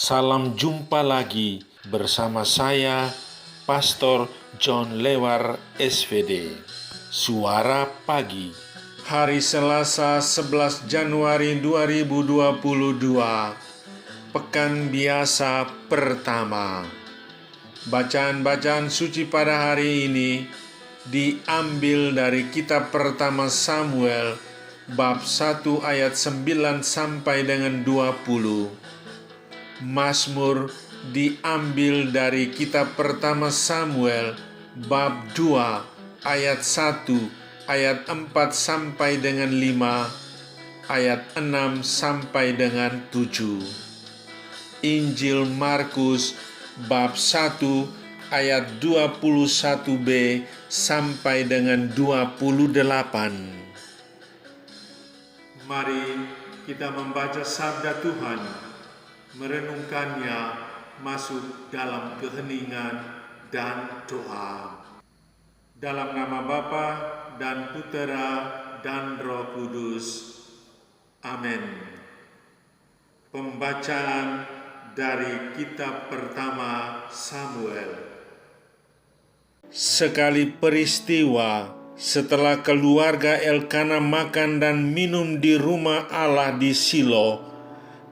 Salam jumpa lagi bersama saya, Pastor John Lewar SVD. Suara Pagi, hari Selasa 11 Januari 2022, Pekan Biasa pertama. Bacaan-bacaan suci pada hari ini diambil dari kitab pertama Samuel, bab 1 ayat 9 sampai dengan 20. Mazmur diambil dari kitab pertama Samuel bab 2 ayat 1 ayat 4 sampai dengan 5 ayat 6 sampai dengan 7. Injil Markus bab 1 ayat 21b sampai dengan 28. Mari kita membaca sabda Tuhan, merenungkannya, masuk dalam keheningan dan doa. Dalam nama Bapa dan Putera dan Roh Kudus. Amin. Pembacaan dari kitab pertama Samuel. Sekali peristiwa, setelah keluarga Elkana makan dan minum di rumah Allah di Shilo,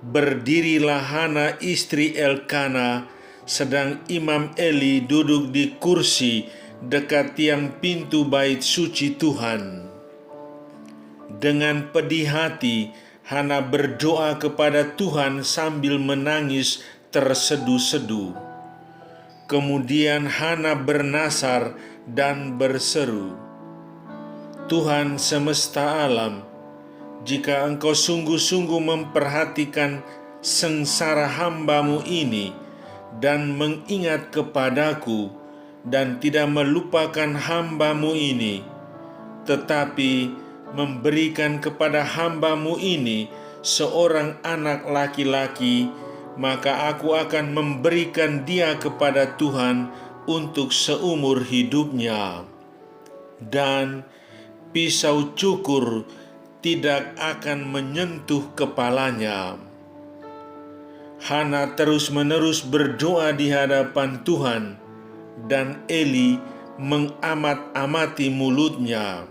berdirilah Hana istri Elkana, sedang Imam Eli duduk di kursi dekat tiang pintu bait suci Tuhan. Dengan pedih hati, Hana berdoa kepada Tuhan sambil menangis tersedu-sedu. Kemudian Hana bernasar dan berseru, "Tuhan semesta alam, jika Engkau sungguh-sungguh memperhatikan sengsara hamba-Mu ini dan mengingat kepadaku dan tidak melupakan hamba-Mu ini, tetapi memberikan kepada hamba-Mu ini seorang anak laki-laki, maka aku akan memberikan dia kepada Tuhan untuk seumur hidupnya, dan pisau cukur tidak akan menyentuh kepalanya." Hana terus-menerus berdoa di hadapan Tuhan, dan Eli mengamat-amati mulutnya.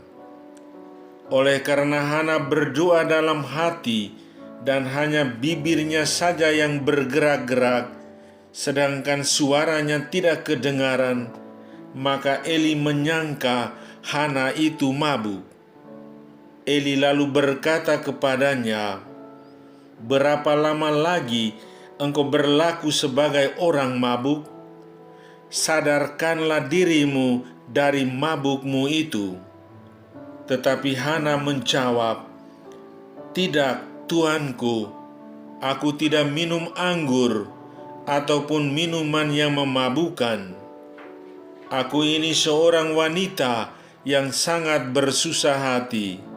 Oleh karena Hana berdoa dalam hati dan hanya bibirnya saja yang bergerak-gerak, sedangkan suaranya tidak kedengaran, maka Eli menyangka Hana itu mabuk. Eli lalu berkata kepadanya, "Berapa lama lagi engkau berlaku sebagai orang mabuk? Sadarkanlah dirimu dari mabukmu itu." Tetapi Hana menjawab, "Tidak, Tuanku, aku tidak minum anggur ataupun minuman yang memabukkan. Aku ini seorang wanita yang sangat bersusah hati.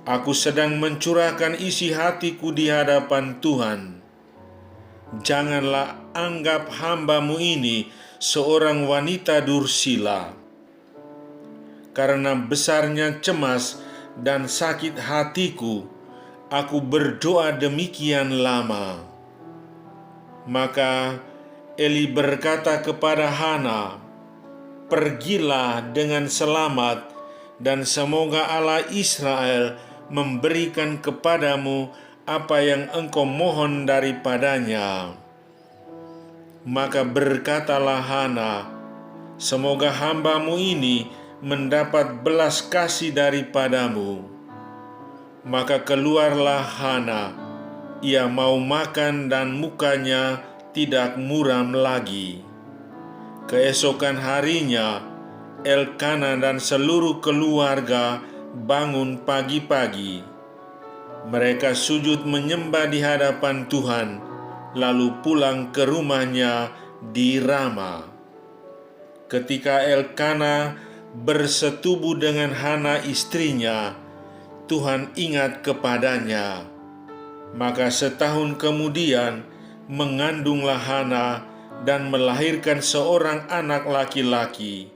Aku sedang mencurahkan isi hatiku di hadapan Tuhan. Janganlah anggap hamba-Mu ini seorang wanita dursila. Karena besarnya cemas dan sakit hatiku, aku berdoa demikian lama." Maka Eli berkata kepada Hana, "Pergilah dengan selamat, dan semoga Allah Israel memberikan kepadamu apa yang engkau mohon daripadanya." Maka berkatalah Hana, "Semoga hamba-Mu ini mendapat belas kasih daripadamu." Maka keluarlah Hana, ia mau makan dan mukanya tidak muram lagi. Keesokan harinya, Elkana dan seluruh keluarga bangun pagi-pagi. Mereka sujud menyembah di hadapan Tuhan, lalu pulang ke rumahnya di Rama. Ketika Elkana bersetubuh dengan Hana istrinya, Tuhan ingat kepadanya. Maka setahun kemudian mengandunglah Hana dan melahirkan seorang anak laki-laki.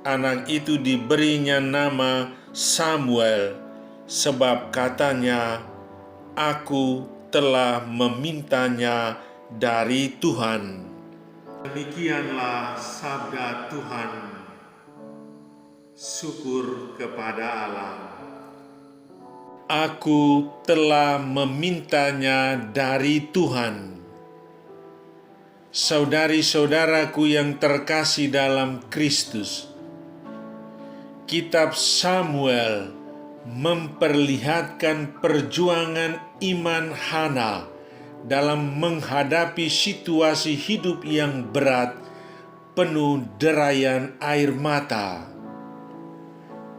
Anak itu diberinya nama Samuel, sebab katanya, "Aku telah memintanya dari Tuhan. Demikianlah sabda Tuhan. Syukur kepada Allah. Aku telah memintanya dari Tuhan. Saudari-saudaraku yang terkasih dalam Kristus, Kitab Samuel memperlihatkan perjuangan iman Hana dalam menghadapi situasi hidup yang berat, penuh derayan air mata.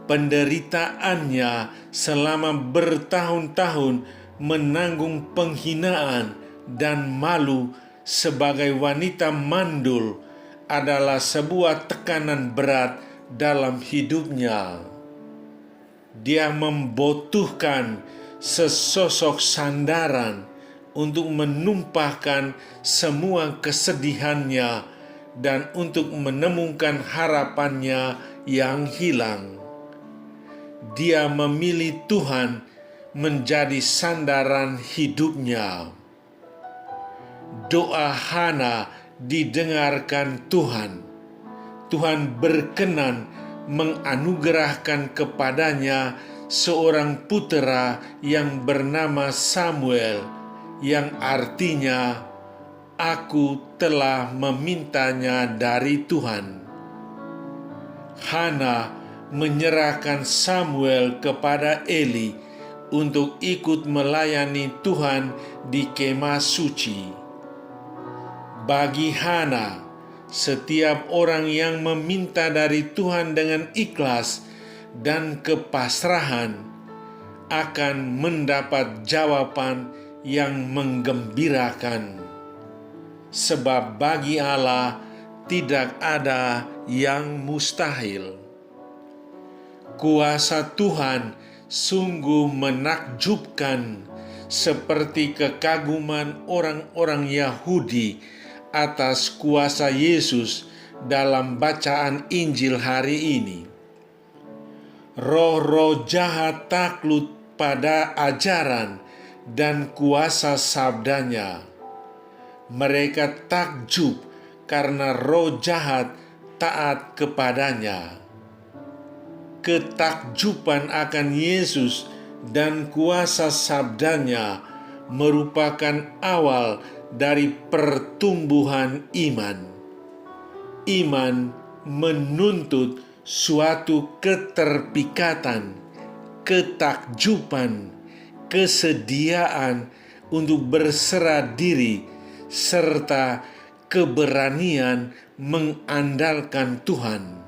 Penderitaannya selama bertahun-tahun menanggung penghinaan dan malu sebagai wanita mandul adalah sebuah tekanan berat dalam hidupnya. Dia membutuhkan sesosok sandaran untuk menumpahkan semua kesedihannya dan untuk menemukan harapannya yang hilang. Dia memilih Tuhan menjadi sandaran hidupnya. Doa Hana didengarkan Tuhan. Tuhan berkenan menganugerahkan kepadanya seorang putera yang bernama Samuel, yang artinya aku telah memintanya dari Tuhan. Hana menyerahkan Samuel kepada Eli untuk ikut melayani Tuhan di kemah suci. Bagi Hana, setiap orang yang meminta dari Tuhan dengan ikhlas dan kepasrahan akan mendapat jawaban yang menggembirakan. Sebab bagi Allah tidak ada yang mustahil. Kuasa Tuhan sungguh menakjubkan, seperti kekaguman orang-orang Yahudi atas kuasa Yesus dalam bacaan Injil hari ini. Roh-roh jahat takluk pada ajaran dan kuasa sabdanya. Mereka takjub karena roh jahat taat kepadanya. Ketakjuban akan Yesus dan kuasa sabdanya merupakan awal dari pertumbuhan iman. Iman menuntut suatu keterpikatan, ketakjuban, kesediaan untuk berserah diri, serta keberanian mengandalkan Tuhan.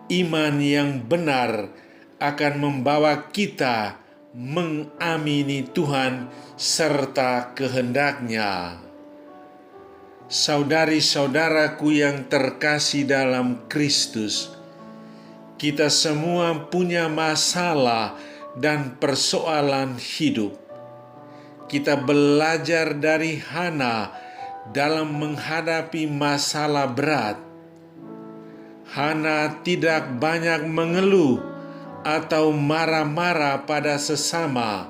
Iman yang benar akan membawa kita mengamini Tuhan serta kehendak-Nya. Saudari-saudaraku yang terkasih dalam Kristus, kita semua punya masalah dan persoalan hidup. Kita belajar dari Hana dalam menghadapi masalah berat. Hana tidak banyak mengeluh atau marah-marah pada sesama,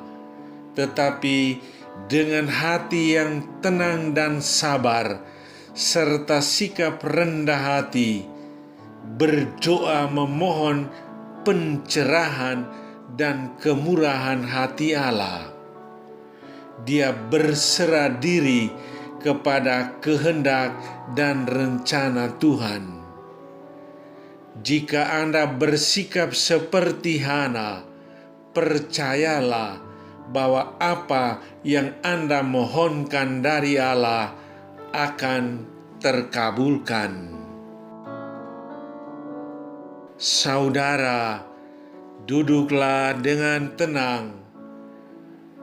tetapi dengan hati yang tenang dan sabar, serta sikap rendah hati, berdoa memohon pencerahan dan kemurahan hati Allah. Dia berserah diri kepada kehendak dan rencana Tuhan. Jika Anda bersikap seperti Hana, percayalah bahwa apa yang Anda mohonkan dari Allah akan terkabulkan. Saudara, duduklah dengan tenang.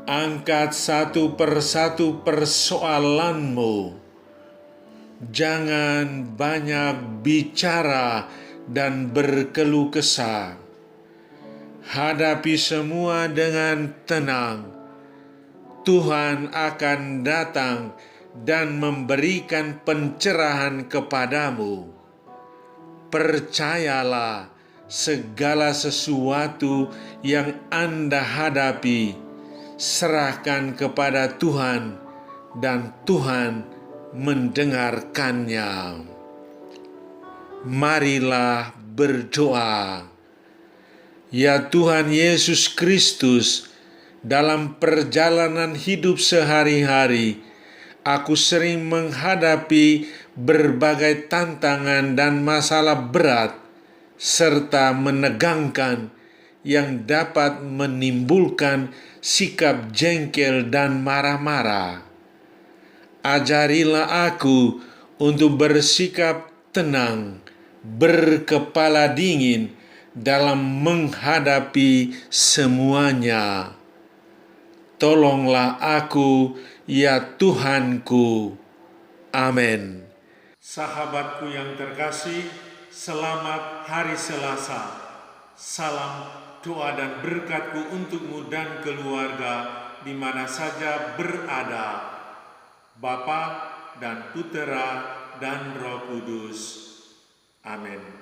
Angkat satu persatu persoalanmu. Jangan banyak bicara dan berkeluh kesah. Hadapi semua dengan tenang. Tuhan akan datang dan memberikan pencerahan kepadamu. Percayalah, segala sesuatu yang Anda hadapi, serahkan kepada Tuhan dan Tuhan mendengarkannya. Marilah berdoa. Ya Tuhan Yesus Kristus, dalam perjalanan hidup sehari-hari, aku sering menghadapi berbagai tantangan dan masalah berat, serta menegangkan yang dapat menimbulkan sikap jengkel dan marah-marah. Ajarilah aku untuk bersikap tenang, berkepala dingin dalam menghadapi semuanya. Tolonglah aku, ya Tuhanku. Amin. Sahabatku yang terkasih, selamat hari Selasa. Salam doa dan berkatku untukmu dan keluarga di mana saja berada. Bapa dan Putera dan Roh Kudus. Amin.